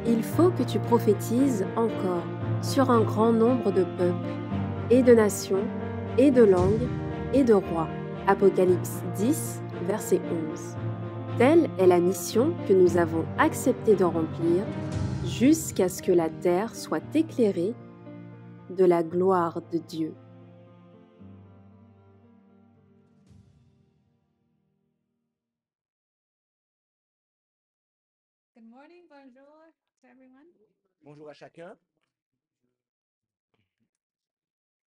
Il faut que tu prophétises encore sur un grand nombre de peuples, et de nations, et de langues, et de rois. Apocalypse 10, verset 11. Telle est la mission que nous avons accepté de remplir jusqu'à ce que la terre soit éclairée de la gloire de Dieu. Good morning, bonjour to everyone. Bonjour à chacun.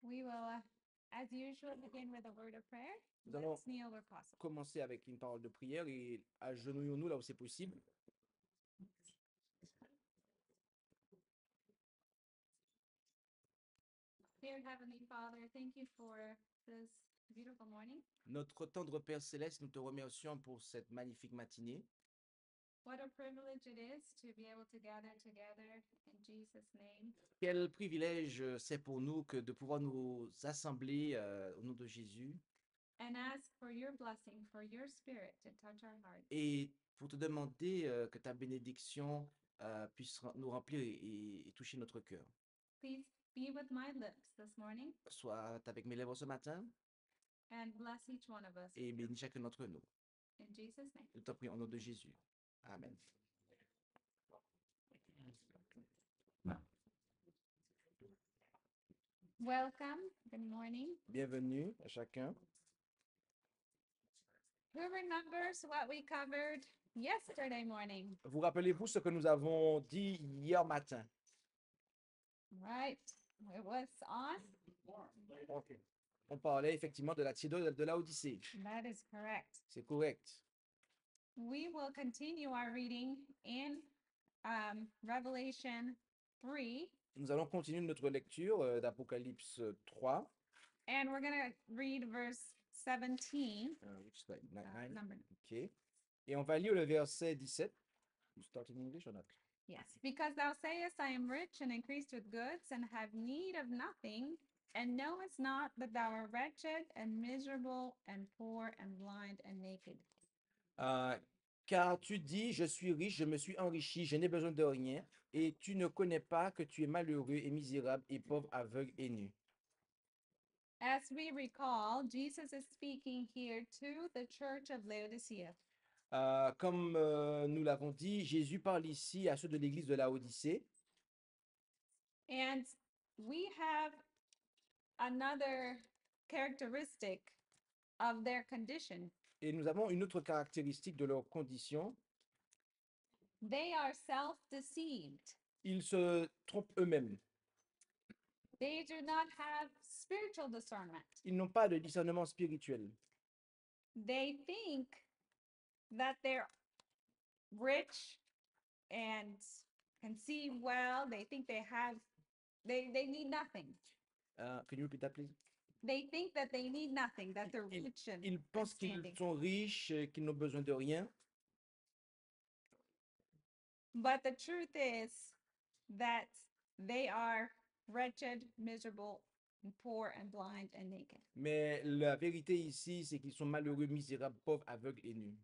We will, as usual, begin with a word of prayer. Nous allons Let's kneel where possible. commencer avec une parole de prière et agenouillons-nous là où c'est possible. Dear Heavenly Father, thank you for this beautiful morning. Notre tendre Père Céleste, nous te remercions pour cette magnifique matinée. What a privilege it is to be able to gather together in Jesus' name. Quel privilège c'est pour nous que de pouvoir nous assembler au nom de Jésus And ask for your blessing, for your spirit to touch our hearts. et pour te demander que ta bénédiction puisse nous remplir et toucher notre cœur. Please be with my lips this morning Sois avec mes lèvres ce matin and bless each one of us. et bénis chacun d'entre nous. In Jesus' name. Nous t'en prions au nom de Jésus. Amen. Welcome. Good morning. Bienvenue à chacun. Who remembers what we covered yesterday morning? Vous rappelez-vous ce que nous avons dit hier matin? Right. It was on. On parlait effectivement de la Tidole de Laodicée. That is correct. C'est correct. We will continue our reading in Revelation 3, Nous allons continuer notre lecture d'Apocalypse 3. and we're going to read verse 17. Which slide? Nine. Number. OK. Et on va lire le verset 17. You start in English or not? Yes. Because thou sayest, I am rich and increased with goods and have need of nothing, and knowest not that thou art wretched and miserable and poor and blind and naked. Car tu dis, je suis riche, je me suis enrichi, je n'ai besoin de rien, et tu ne connais pas que tu es malheureux et misérable et pauvre, aveugle et nu. As we recall, Jesus is speaking here to the church of Laodicea. Comme nous l'avons dit, Jésus parle ici à ceux de l'église de Laodicée. And we have another characteristic of their condition. Et nous avons une autre caractéristique de leur condition. They are self-deceived. Ils se trompent eux-mêmes. They do not have spiritual discernment. Ils n'ont pas de discernement spirituel. They think that they're rich and can see well. They think they need nothing. Can you repeat that, please? They think that they need nothing, that they're Ils, rich and ils pensent qu'ils standing. sont riches, qu'ils n'ont besoin de rien. But the truth is that they are wretched, miserable, and poor, and blind, and naked. Mais la vérité ici, c'est qu'ils sont malheureux, misérables, pauvres, aveugles et nus.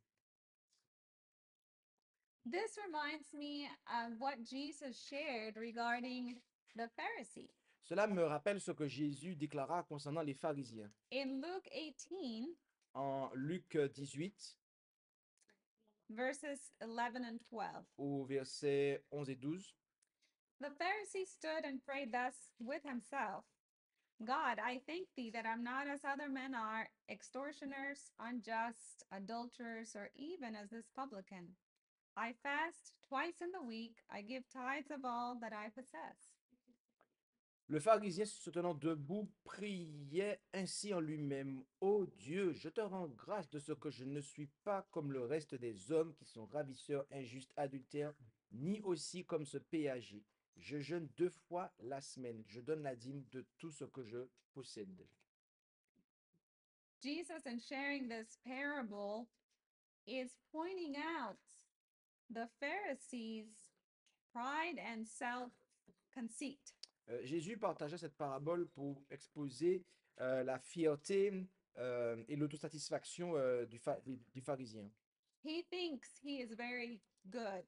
This reminds me of what Jesus shared regarding the Pharisee. Cela me rappelle ce que Jésus déclara concernant les pharisiens. In Luke 18, En Luc 18, verses 11 and 12, au verset 11 et 12, the Pharisee stood and prayed thus with himself: God, I thank thee that I'm not as other men are, extortioners, unjust, adulterers, or even as this publican. I fast twice in the week. I give tithes of all that I possess. le pharisien se tenant debout priait ainsi en lui-même: Ô Dieu, je te rends grâce de ce que je ne suis pas comme le reste des hommes qui sont ravisseurs, injustes, adultères, ni aussi comme ce péager. Je jeûne 2 fois la semaine. Je donne la dîme de tout ce que je possède. Jesus, in sharing this parable, is pointing out the Pharisees' pride and self-conceit. Jésus partagea cette parabole pour exposer la fierté et l'autosatisfaction du pharisien. He thinks he is very good.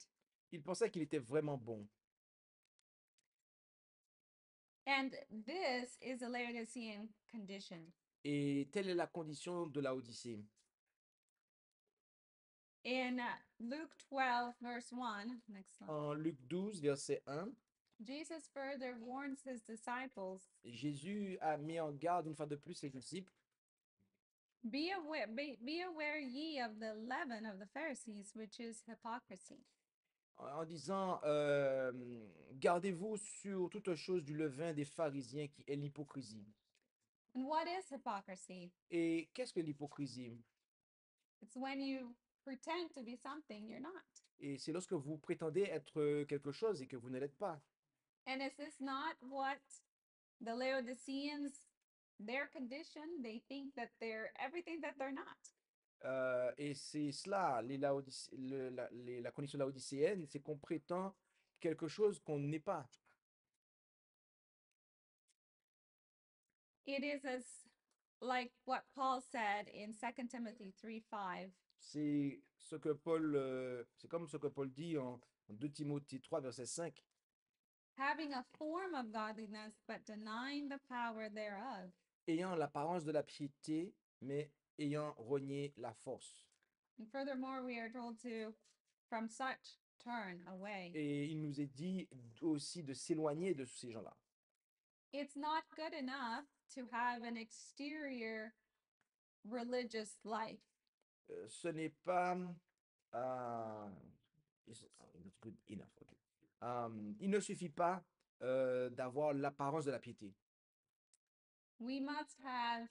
Il pensait qu'il était vraiment bon. And this is a Laodicean condition. Et telle est la condition de la Odyssée. In Luke 12, verse 1, next slide, En Luc 12, verset 1, Jesus further warns his disciples, Jésus a mis en garde une fois de plus ses disciples. be aware ye of the leaven of the Pharisees, which is hypocrisy. En disant, gardez-vous sur toute chose du levain des pharisiens qui est l'hypocrisie. And what is hypocrisy? Et qu'est-ce que l'hypocrisie? It's when you pretend to be something you're not. Et c'est lorsque vous prétendez être quelque chose et que vous ne l'êtes pas. And is this not what the Laodiceans, their condition, they think that they're everything that they're not? Et c'est cela, la condition laodicéenne, c'est qu'on prétend quelque chose qu'on n'est pas. It is as like what Paul said in 2 Timothy 3:5. C'est comme ce que Paul dit en 2 Timothée 3, verset 5. Having a form of godliness, but denying the power thereof. Ayant l'apparence de la piété, mais ayant renié la force. And furthermore, we are told to, from such, turn away. Et il nous est dit aussi de s'éloigner de ces gens-là. It's not good enough to have an exterior religious life. Ce n'est pas not good enough, okay. Il ne suffit pas d'avoir l'apparence de la piété. We must have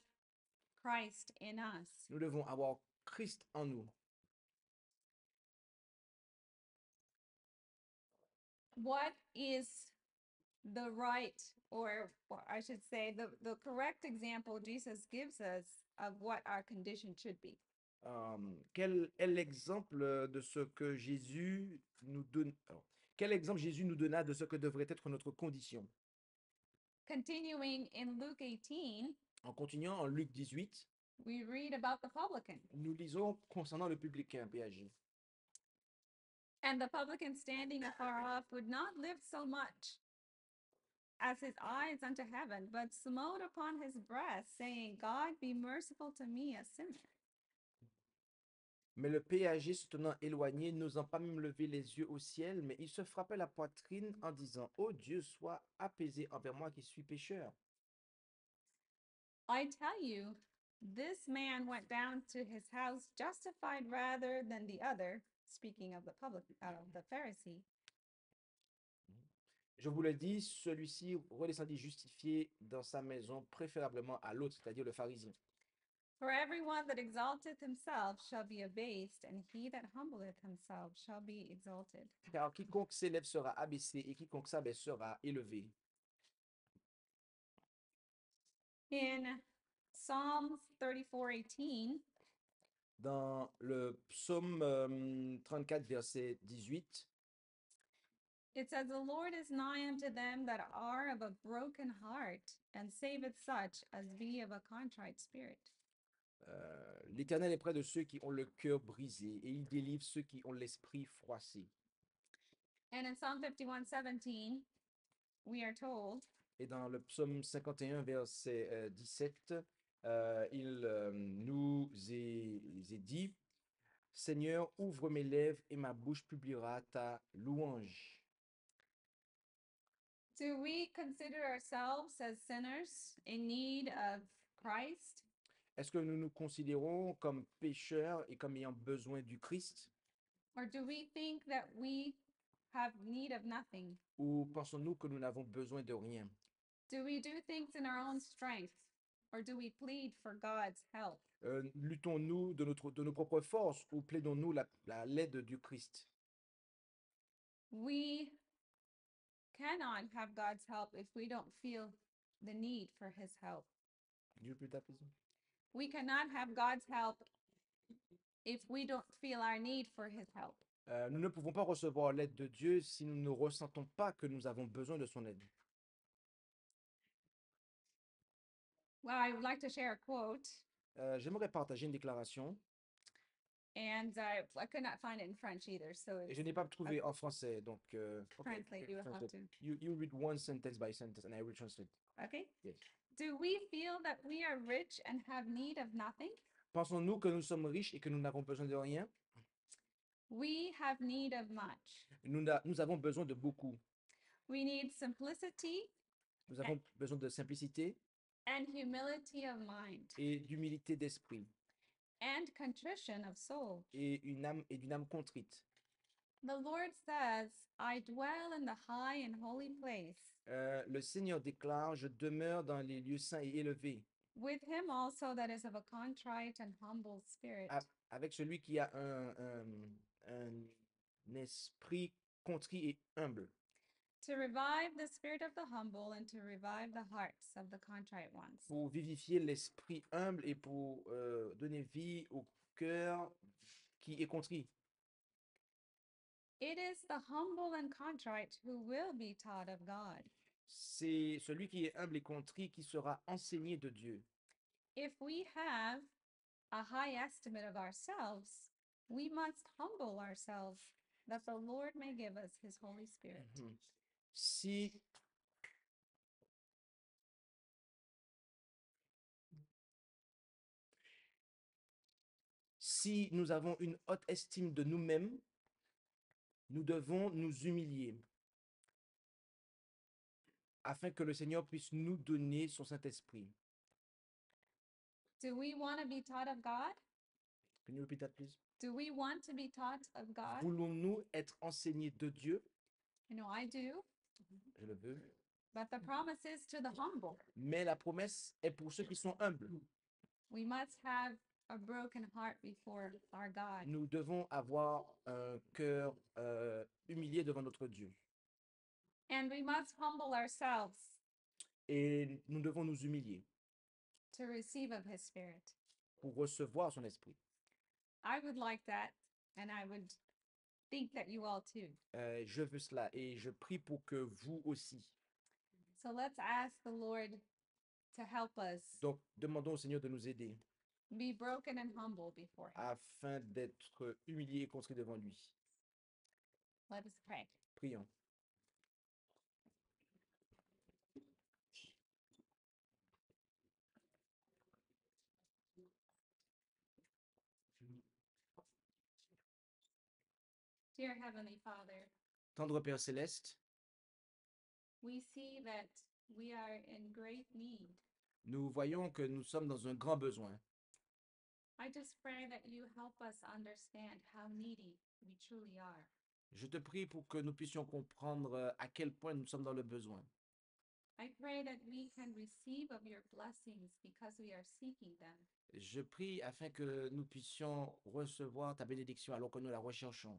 Christ in us. Nous devons avoir Christ en nous. What is the right, or I should say, the correct example Jesus gives us of what our condition should be? Quel est l'exemple de ce que Jésus nous donne? Quel exemple Jésus nous donna de ce que devrait être notre condition? Continuing in Luke 18, En continuant en Luc 18, we read about the publican. nous lisons concernant le publicain péagé. And the publican standing afar off would not lift so much as his eyes unto heaven, but smote upon his breast, saying, God be merciful to me, a sinner. Mais le péager se tenant éloigné, n'osant pas même lever les yeux au ciel, mais il se frappait la poitrine en disant, Ô Dieu, sois apaisé envers moi qui suis pécheur. I tell you, this man went down to his house justified rather than the other, speaking of the the Pharisee. Je vous le dis, celui-ci redescendit justifié dans sa maison, préférablement à l'autre, c'est-à-dire le pharisien. For everyone that exalteth himself shall be abased, and he that humbleth himself shall be exalted. Car quiconque s'élève sera abaissé, et quiconque s'abaisse sera élevé. In Psalms 34:18, Dans le psaume 34, verset 18, it says, The Lord is nigh unto them that are of a broken heart, and saveth such as be of a contrite spirit. l'Éternel est près de ceux qui ont le cœur brisé, et il délivre ceux qui ont l'esprit froissé. And in Psalm 51:17, we are told, Et dans le psaume 51, verset 17, il nous est dit, Seigneur, ouvre mes lèvres et ma bouche publiera ta louange. do we consider ourselves as sinners in need of Christ? Est-ce que nous nous considérons comme pécheurs et comme ayant besoin du Christ? Or do we think that we have need of nothing? Ou pensons-nous que nous n'avons besoin de rien? Do we do things in our own strength? Or do we plead for God's help? Luttons-nous de nos propres forces ou plaidons-nous l'aide du Christ? We cannot have God's help if we don't feel the need for his help. Dieu peut t'apaiser. We cannot have God's help if we don't feel our need for his help. Nous ne pouvons pas recevoir l'aide de Dieu si nous ne ressentons pas que nous avons besoin de son aide. Well, I would like to share a quote. J'aimerais partager une déclaration. And I could not find it in French either, so Et it's je n'ai pas trouvé en français, donc translate. You will have translate. to. You read one sentence by sentence and I will translate. Okay. Yes. Do we feel that we are rich and have need of nothing? Pensons-nous que nous sommes riches et que nous n'avons besoin de rien? We have need of much. Nous avons besoin de beaucoup. We need simplicity Nous avons besoin de simplicité and humility of mind et d'humilité d'esprit and contrition of soul. et d'une âme contrite. The Lord says, I dwell in the high and holy place. Le Seigneur déclare, je demeure dans les lieux saints et élevés, With him also that is of a contrite and humble spirit, avec celui qui a un esprit contrit et humble, to revive the spirit of the humble and to revive the hearts of the contrite ones. pour vivifier l'esprit humble et pour donner vie au cœur qui est contrit. It is the humble and contrite who will be taught of God. C'est celui qui est humble et contrit qui sera enseigné de Dieu. If we have a high estimate of ourselves, we must humble ourselves that the Lord may give us his Holy Spirit. Mhm. Si nous avons une haute estime de nous-mêmes, nous devons nous humilier afin que le Seigneur puisse nous donner son Saint-Esprit. Do we want to be taught of God? Can you repeat that, please? Do we want to be taught of God? Voulons-nous être enseignés de Dieu? You know, I do. Je le veux. But the promise is to the humble. Mais la promesse est pour ceux qui sont humbles. We must have a broken heart before our God. Nous devons avoir un cœur humilié devant notre Dieu. And we must humble ourselves Et nous devons nous humilier to receive of his Spirit. pour recevoir son esprit. I would like that, and I would think that you all too. Je veux cela et je prie pour que vous aussi. So let's ask the Lord to help us Donc, demandons au Seigneur de nous aider be broken and humble before him. afin d'être humiliés et contrits devant lui. Let us pray. Prions. Dear Heavenly Father, Tendre Père Céleste, we see that we are in great need. nous voyons que nous sommes dans un grand besoin. I just pray that you help us understand how needy we truly are. Je te prie pour que nous puissions comprendre à quel point nous sommes dans le besoin. I pray that we can receive of your blessings because we are seeking them. Je prie afin que nous puissions recevoir ta bénédiction alors que nous la recherchons.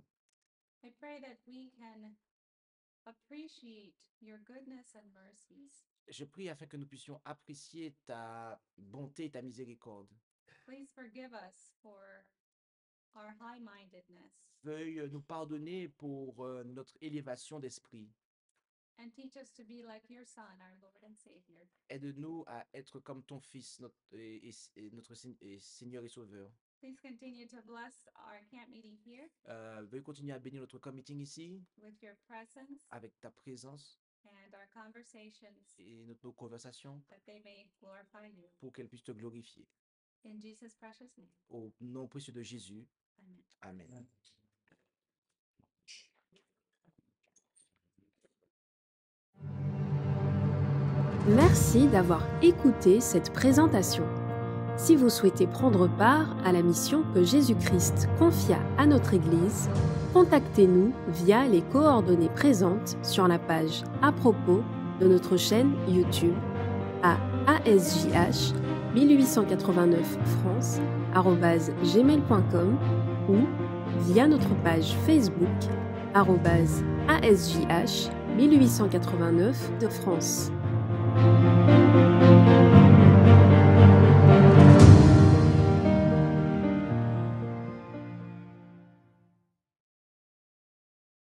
I pray that we can appreciate your goodness and mercies. Je prie afin que nous puissions apprécier ta bonté et ta miséricorde. Please forgive us for our high-mindedness Veuille nous pardonner pour notre élévation d'esprit. and teach us to be like your Son, our Lord and Savior. Aide-nous à être comme ton Fils, notre Seigneur et Sauveur. Please continue to bless our camp meeting here Veuille continuer à bénir notre camp meeting ici with your presence avec ta présence and our conversations et nos conversations that they may glorify you. pour qu'elles puissent te glorifier. In Jesus' precious name, Au nom précieux de Jésus. amen. Amen. Merci d'avoir écouté cette présentation. Si vous souhaitez prendre part à la mission que Jésus-Christ confia à notre Église, contactez-nous via les coordonnées présentes sur la page à propos de notre chaîne YouTube à ASJH 1889 France@gmail.com ou via notre page Facebook @ASJH 1889 de France.